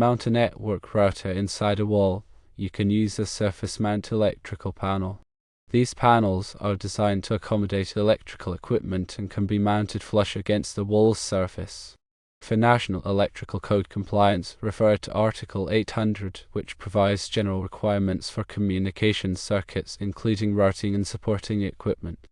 mount a network router inside a wall, you can use a surface mount electrical panel. These panels are designed to accommodate electrical equipment and can be mounted flush against the wall's surface. For National Electrical Code compliance, refer to Article 800, which provides general requirements for communication circuits, including routing and supporting equipment.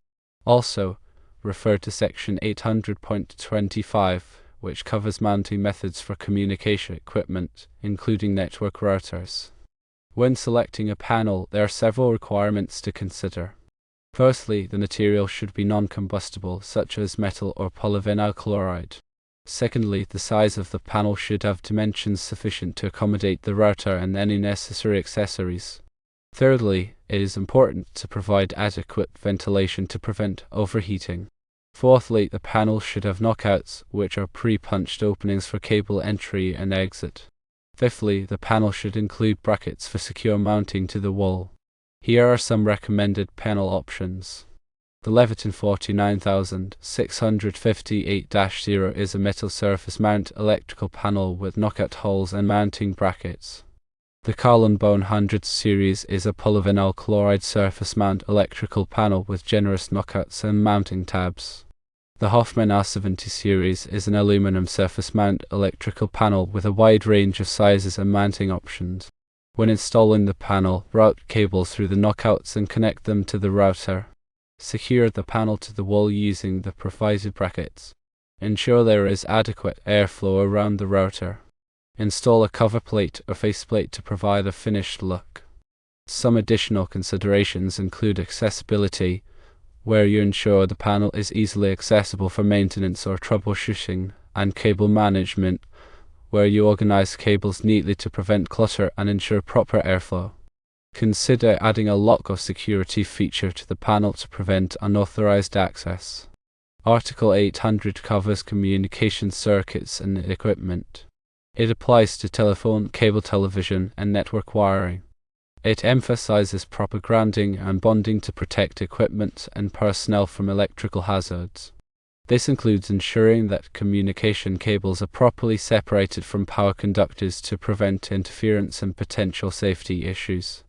Also, refer to Section 800.25, which covers mounting methods for communication equipment, including network routers. When selecting a panel, there are several requirements to consider. Firstly, the material should be non-combustible, such as metal or polyvinyl chloride. Secondly, the size of the panel should have dimensions sufficient to accommodate the router and any necessary accessories. Thirdly, it is important to provide adequate ventilation to prevent overheating. Fourthly, the panel should have knockouts, which are pre-punched openings for cable entry and exit. Fifthly, the panel should include brackets for secure mounting to the wall. Here are some recommended panel options. The Leviton 49658-0 is a metal surface mount electrical panel with knockout holes and mounting brackets. The Carlin Bone 100 series is a polyvinyl chloride surface mount electrical panel with generous knockouts and mounting tabs. The Hoffman R70 series is an aluminum surface mount electrical panel with a wide range of sizes and mounting options. When installing the panel, route cables through the knockouts and connect them to the router. Secure the panel to the wall using the provided brackets. Ensure there is adequate airflow around the router. Install a cover plate or faceplate to provide a finished look. Some additional considerations include accessibility, where you ensure the panel is easily accessible for maintenance or troubleshooting, and cable management, where you organize cables neatly to prevent clutter and ensure proper airflow. Consider adding a lock or security feature to the panel to prevent unauthorized access. Article 800 covers communication circuits and equipment. It applies to telephone, cable television, and network wiring. It emphasizes proper grounding and bonding to protect equipment and personnel from electrical hazards. This includes ensuring that communication cables are properly separated from power conductors to prevent interference and potential safety issues.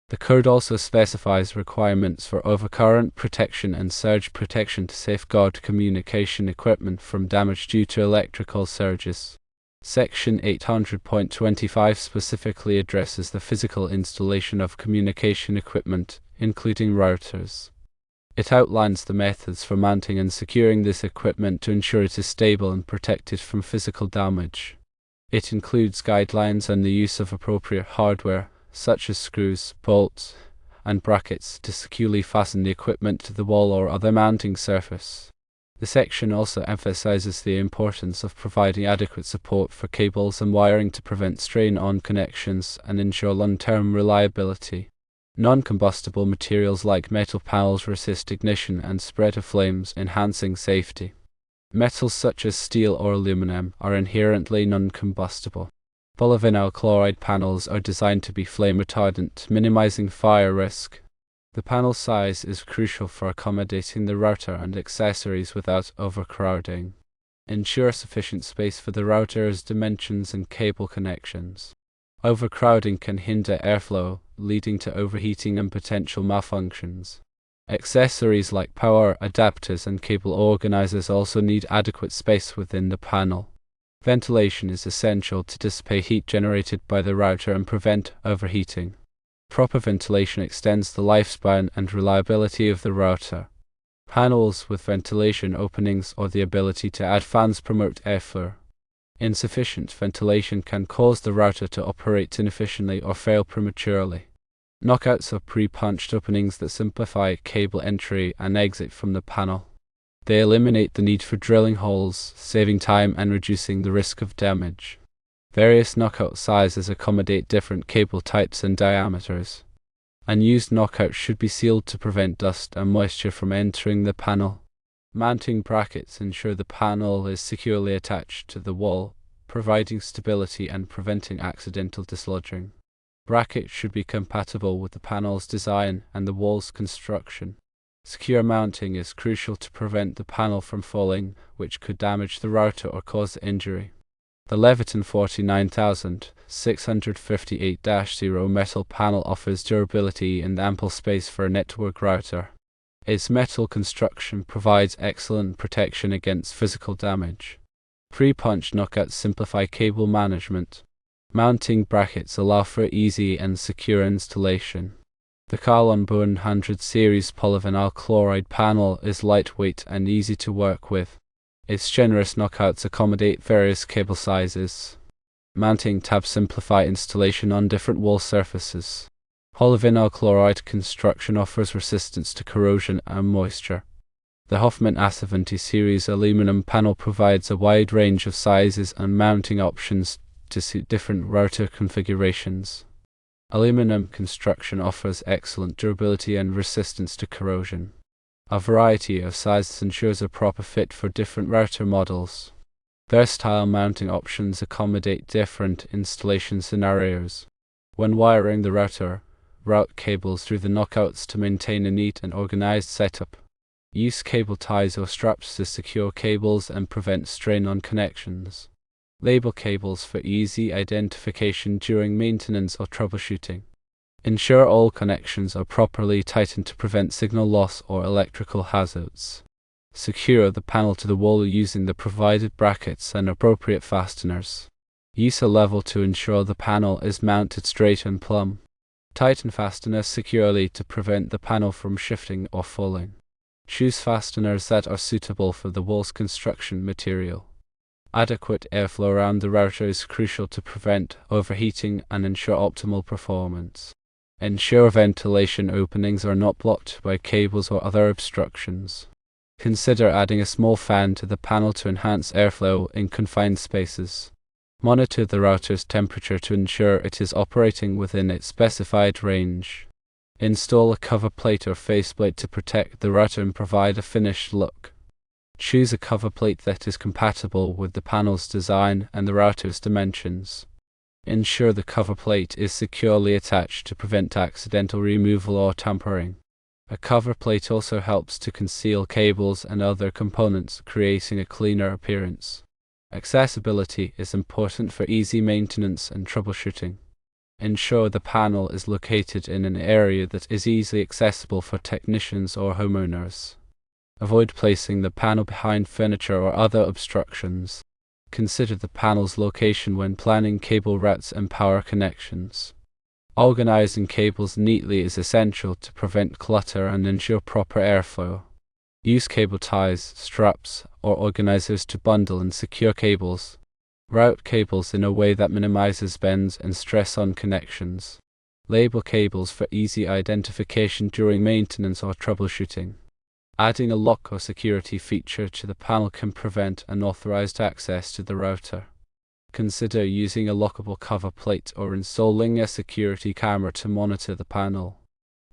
The code also specifies requirements for overcurrent protection and surge protection to safeguard communication equipment from damage due to electrical surges. Section 800.25 specifically addresses the physical installation of communication equipment, including routers. It outlines the methods for mounting and securing this equipment to ensure it is stable and protected from physical damage. It includes guidelines on the use of appropriate hardware, such as screws, bolts, and brackets to securely fasten the equipment to the wall or other mounting surface. The section also emphasizes the importance of providing adequate support for cables and wiring to prevent strain on connections and ensure long-term reliability. Non-combustible materials like metal panels resist ignition and spread of flames, enhancing safety. Metals such as steel or aluminum are inherently non-combustible. Polyvinyl chloride panels are designed to be flame retardant, minimizing fire risk. The panel size is crucial for accommodating the router and accessories without overcrowding. Ensure sufficient space for the router's dimensions and cable connections. Overcrowding can hinder airflow, leading to overheating and potential malfunctions. Accessories like power adapters and cable organizers also need adequate space within the panel. Ventilation is essential to dissipate heat generated by the router and prevent overheating. Proper ventilation extends the lifespan and reliability of the router. Panels with ventilation openings or the ability to add fans promote airflow. Insufficient ventilation can cause the router to operate inefficiently or fail prematurely. Knockouts are pre-punched openings that simplify cable entry and exit from the panel. They eliminate the need for drilling holes, saving time and reducing the risk of damage. Various knockout sizes accommodate different cable types and diameters. Unused knockouts should be sealed to prevent dust and moisture from entering the panel. Mounting brackets ensure the panel is securely attached to the wall, providing stability and preventing accidental dislodging. Brackets should be compatible with the panel's design and the wall's construction. Secure mounting is crucial to prevent the panel from falling, which could damage the router or cause injury. The Leviton 49658-0 metal panel offers durability and ample space for a network router. Its metal construction provides excellent protection against physical damage. Pre-punch knockouts simplify cable management. Mounting brackets allow for easy and secure installation. The Carbon 100 series polyvinyl chloride panel is lightweight and easy to work with. Its generous knockouts accommodate various cable sizes. Mounting tabs simplify installation on different wall surfaces. Polyvinyl chloride construction offers resistance to corrosion and moisture. The Hoffman A70 series aluminum panel provides a wide range of sizes and mounting options to suit different router configurations. Aluminum construction offers excellent durability and resistance to corrosion. A variety of sizes ensures a proper fit for different router models. Versatile mounting options accommodate different installation scenarios. When wiring the router, route cables through the knockouts to maintain a neat and organized setup. Use cable ties or straps to secure cables and prevent strain on connections. Label cables for easy identification during maintenance or troubleshooting. Ensure all connections are properly tightened to prevent signal loss or electrical hazards. Secure the panel to the wall using the provided brackets and appropriate fasteners. Use a level to ensure the panel is mounted straight and plumb. Tighten fasteners securely to prevent the panel from shifting or falling. Choose fasteners that are suitable for the wall's construction material. Adequate airflow around the router is crucial to prevent overheating and ensure optimal performance. Ensure ventilation openings are not blocked by cables or other obstructions. Consider adding a small fan to the panel to enhance airflow in confined spaces. Monitor the router's temperature to ensure it is operating within its specified range. Install a cover plate or faceplate to protect the router and provide a finished look. Choose a cover plate that is compatible with the panel's design and the router's dimensions. Ensure the cover plate is securely attached to prevent accidental removal or tampering. A cover plate also helps to conceal cables and other components, creating a cleaner appearance. Accessibility is important for easy maintenance and troubleshooting. Ensure the panel is located in an area that is easily accessible for technicians or homeowners. Avoid placing the panel behind furniture or other obstructions. Consider the panel's location when planning cable routes and power connections. Organizing cables neatly is essential to prevent clutter and ensure proper airflow. Use cable ties, straps, or organizers to bundle and secure cables. Route cables in a way that minimizes bends and stress on connections. Label cables for easy identification during maintenance or troubleshooting. Adding a lock or security feature to the panel can prevent unauthorized access to the router. Consider using a lockable cover plate or installing a security camera to monitor the panel.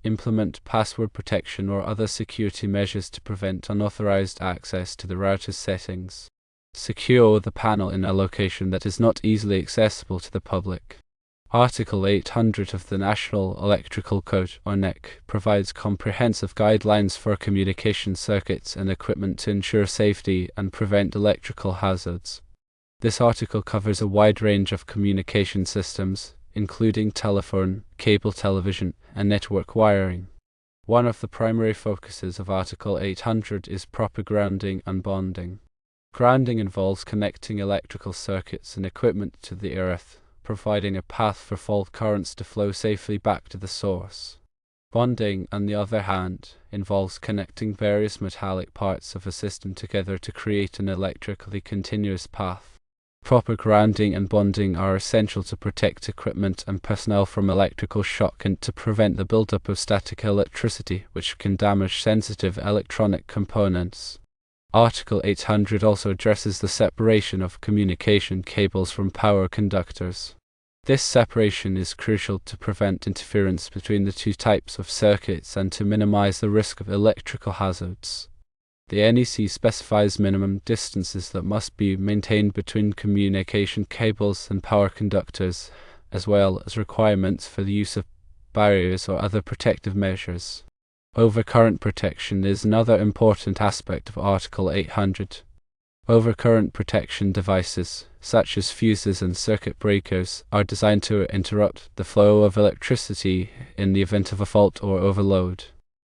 Implement password protection or other security measures to prevent unauthorized access to the router's settings. Secure the panel in a location that is not easily accessible to the public. Article 800 of the National Electrical Code, or NEC, provides comprehensive guidelines for communication circuits and equipment to ensure safety and prevent electrical hazards. This article covers a wide range of communication systems, including telephone, cable television, and network wiring. One of the primary focuses of Article 800 is proper grounding and bonding. Grounding involves connecting electrical circuits and equipment to the earth, providing a path for fault currents to flow safely back to the source. Bonding, on the other hand, involves connecting various metallic parts of a system together to create an electrically continuous path. Proper grounding and bonding are essential to protect equipment and personnel from electrical shock and to prevent the buildup of static electricity, which can damage sensitive electronic components. Article 800 also addresses the separation of communication cables from power conductors. This separation is crucial to prevent interference between the two types of circuits and to minimize the risk of electrical hazards. The NEC specifies minimum distances that must be maintained between communication cables and power conductors, as well as requirements for the use of barriers or other protective measures. Overcurrent protection is another important aspect of Article 800. Overcurrent protection devices, such as fuses and circuit breakers, are designed to interrupt the flow of electricity in the event of a fault or overload.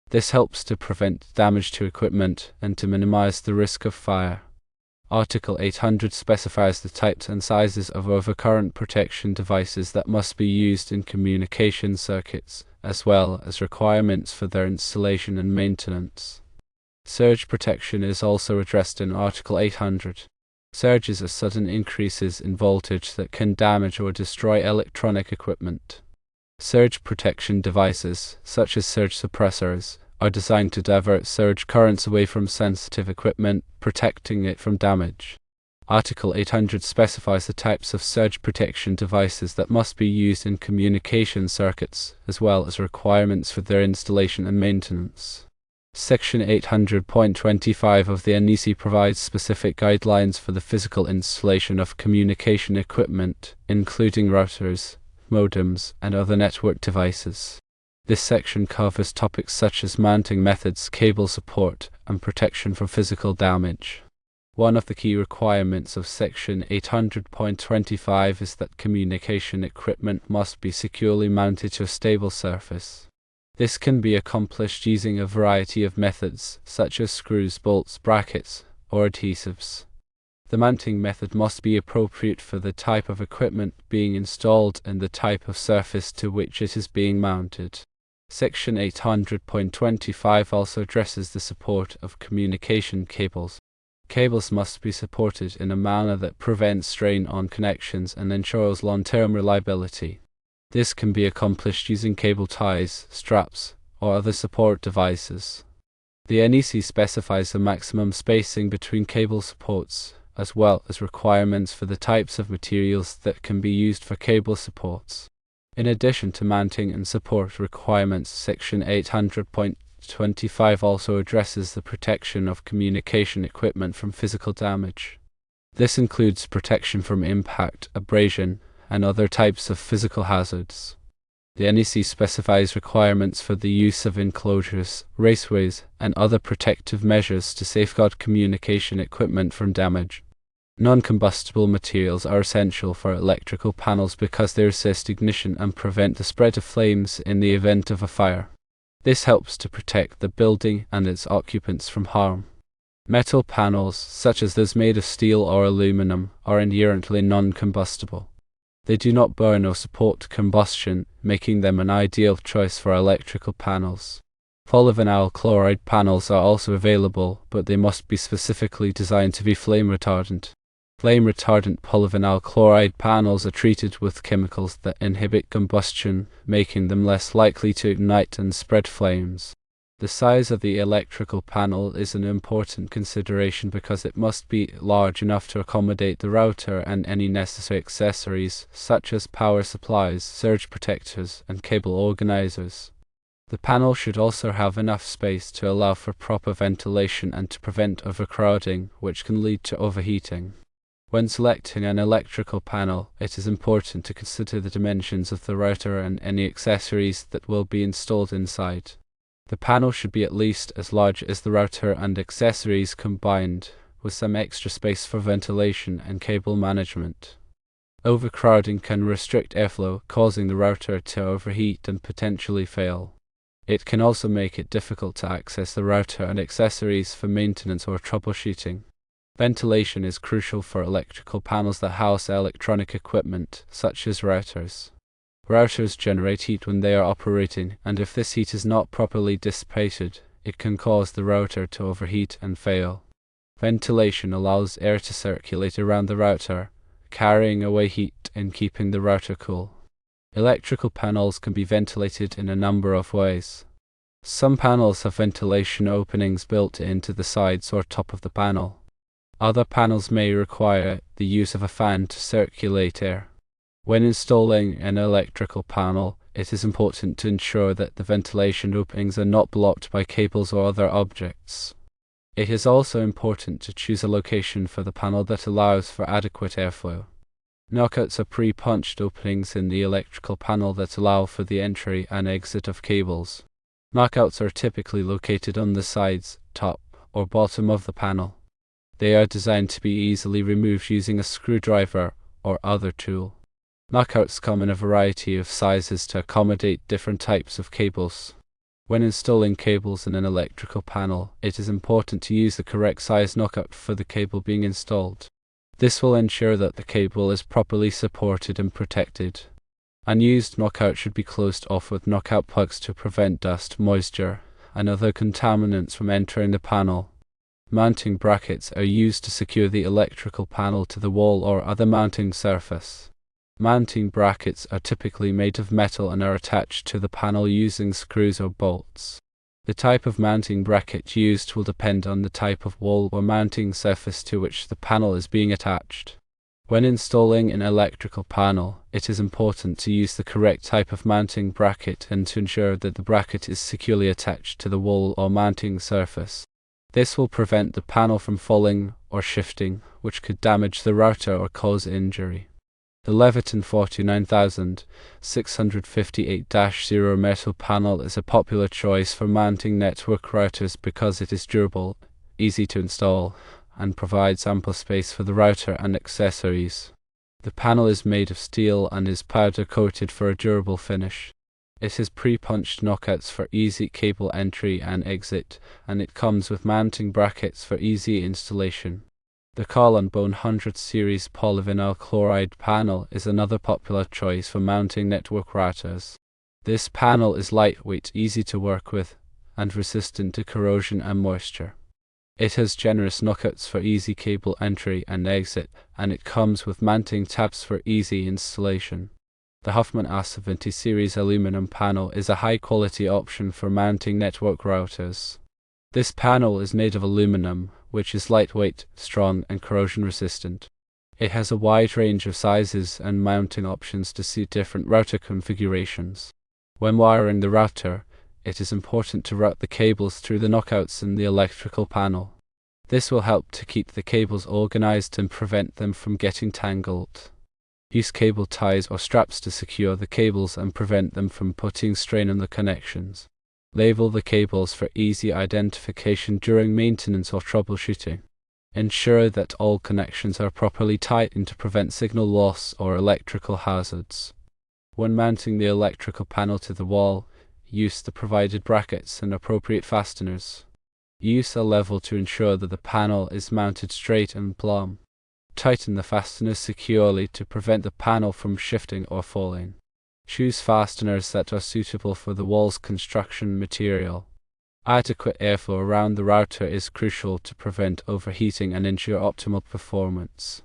This helps to prevent damage to equipment and to minimize the risk of fire. Article 800 specifies the types and sizes of overcurrent protection devices that must be used in communication circuits, as well as requirements for their installation and maintenance. Surge protection is also addressed in Article 800. Surges are sudden increases in voltage that can damage or destroy electronic equipment. Surge protection devices, such as surge suppressors, are designed to divert surge currents away from sensitive equipment, protecting it from damage. Article 800 specifies the types of surge protection devices that must be used in communication circuits, as well as requirements for their installation and maintenance. Section 800.25 of the NEC provides specific guidelines for the physical installation of communication equipment, including routers, modems, and other network devices. This section covers topics such as mounting methods, cable support, and protection from physical damage. One of the key requirements of Section 800.25 is that communication equipment must be securely mounted to a stable surface. This can be accomplished using a variety of methods, such as screws, bolts, brackets, or adhesives. The mounting method must be appropriate for the type of equipment being installed and the type of surface to which it is being mounted. Section 800.25 also addresses the support of communication cables. Cables must be supported in a manner that prevents strain on connections and ensures long-term reliability. This can be accomplished using cable ties, straps, or other support devices. The NEC specifies the maximum spacing between cable supports, as well as requirements for the types of materials that can be used for cable supports. In addition to mounting and support requirements, Section 800.25 also addresses the protection of communication equipment from physical damage. This includes protection from impact, abrasion, and other types of physical hazards. The NEC specifies requirements for the use of enclosures, raceways, and other protective measures to safeguard communication equipment from damage. Non-combustible materials are essential for electrical panels because they resist ignition and prevent the spread of flames in the event of a fire. This helps to protect the building and its occupants from harm. Metal panels, such as those made of steel or aluminum, are inherently non-combustible. They do not burn or support combustion, making them an ideal choice for electrical panels. Polyvinyl chloride panels are also available, but they must be specifically designed to be flame retardant. Flame-retardant polyvinyl chloride panels are treated with chemicals that inhibit combustion, making them less likely to ignite and spread flames. The size of the electrical panel is an important consideration because it must be large enough to accommodate the router and any necessary accessories, such as power supplies, surge protectors, and cable organizers. The panel should also have enough space to allow for proper ventilation and to prevent overcrowding, which can lead to overheating. When selecting an electrical panel, it is important to consider the dimensions of the router and any accessories that will be installed inside. The panel should be at least as large as the router and accessories combined, with some extra space for ventilation and cable management. Overcrowding can restrict airflow, causing the router to overheat and potentially fail. It can also make it difficult to access the router and accessories for maintenance or troubleshooting. Ventilation is crucial for electrical panels that house electronic equipment, such as routers. Routers generate heat when they are operating, and if this heat is not properly dissipated, it can cause the router to overheat and fail. Ventilation allows air to circulate around the router, carrying away heat and keeping the router cool. Electrical panels can be ventilated in a number of ways. Some panels have ventilation openings built into the sides or top of the panel. Other panels may require the use of a fan to circulate air. When installing an electrical panel, it is important to ensure that the ventilation openings are not blocked by cables or other objects. It is also important to choose a location for the panel that allows for adequate airflow. Knockouts are pre-punched openings in the electrical panel that allow for the entry and exit of cables. Knockouts are typically located on the sides, top, or bottom of the panel. They are designed to be easily removed using a screwdriver or other tool. Knockouts come in a variety of sizes to accommodate different types of cables. When installing cables in an electrical panel, it is important to use the correct size knockout for the cable being installed. This will ensure that the cable is properly supported and protected. Unused knockout should be closed off with knockout plugs to prevent dust, moisture, and other contaminants from entering the panel. Mounting brackets are used to secure the electrical panel to the wall or other mounting surface. Mounting brackets are typically made of metal and are attached to the panel using screws or bolts. The type of mounting bracket used will depend on the type of wall or mounting surface to which the panel is being attached. When installing an electrical panel, it is important to use the correct type of mounting bracket and to ensure that the bracket is securely attached to the wall or mounting surface. This will prevent the panel from falling or shifting, which could damage the router or cause injury. The Leviton 49658-0 metal panel is a popular choice for mounting network routers because it is durable, easy to install, and provides ample space for the router and accessories. The panel is made of steel and is powder coated for a durable finish. It has pre-punched knockouts for easy cable entry and exit, and it comes with mounting brackets for easy installation. The Carbon 100 series polyvinyl chloride panel is another popular choice for mounting network routers. This panel is lightweight, easy to work with, and resistant to corrosion and moisture. It has generous knockouts for easy cable entry and exit, and it comes with mounting tabs for easy installation. The Huffman A70 series aluminum panel is a high-quality option for mounting network routers. This panel is made of aluminum, which is lightweight, strong, and corrosion-resistant. It has a wide range of sizes and mounting options to suit different router configurations. When wiring the router, it is important to route the cables through the knockouts in the electrical panel. This will help to keep the cables organized and prevent them from getting tangled. Use cable ties or straps to secure the cables and prevent them from putting strain on the connections. Label the cables for easy identification during maintenance or troubleshooting. Ensure that all connections are properly tightened to prevent signal loss or electrical hazards. When mounting the electrical panel to the wall, use the provided brackets and appropriate fasteners. Use a level to ensure that the panel is mounted straight and plumb. Tighten the fasteners securely to prevent the panel from shifting or falling. Choose fasteners that are suitable for the wall's construction material. Adequate airflow around the router is crucial to prevent overheating and ensure optimal performance.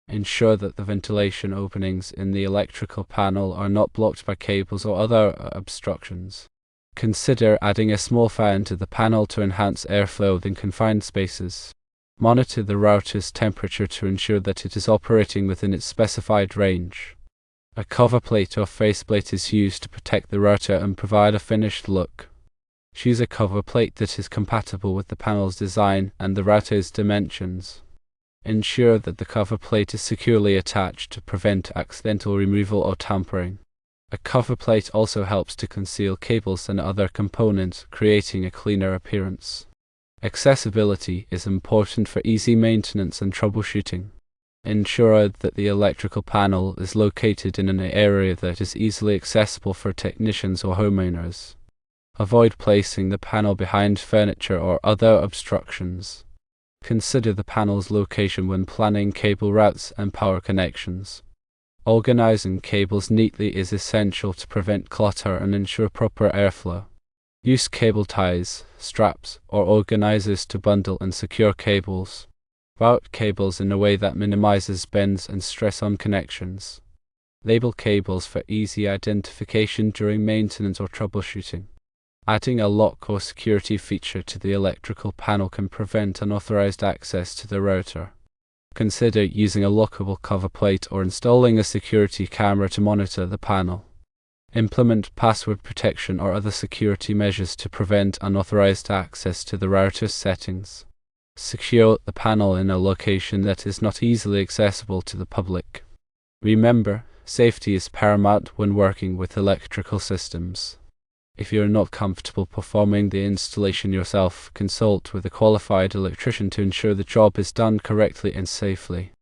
Ensure that the ventilation openings in the electrical panel are not blocked by cables or other obstructions. Consider adding a small fan to the panel to enhance airflow in confined spaces. Monitor the router's temperature to ensure that it is operating within its specified range. A cover plate or faceplate is used to protect the router and provide a finished look. Choose a cover plate that is compatible with the panel's design and the router's dimensions. Ensure that the cover plate is securely attached to prevent accidental removal or tampering. A cover plate also helps to conceal cables and other components, creating a cleaner appearance. Accessibility is important for easy maintenance and troubleshooting. Ensure that the electrical panel is located in an area that is easily accessible for technicians or homeowners. Avoid placing the panel behind furniture or other obstructions. Consider the panel's location when planning cable routes and power connections. Organizing cables neatly is essential to prevent clutter and ensure proper airflow. Use cable ties, straps, or organizers to bundle and secure cables. Route cables in a way that minimizes bends and stress on connections. Label cables for easy identification during maintenance or troubleshooting. Adding a lock or security feature to the electrical panel can prevent unauthorized access to the router. Consider using a lockable cover plate or installing a security camera to monitor the panel. Implement password protection or other security measures to prevent unauthorized access to the router's settings. Secure the panel in a location that is not easily accessible to the public. Remember, safety is paramount when working with electrical systems. If you are not comfortable performing the installation yourself, consult with a qualified electrician to ensure the job is done correctly and safely.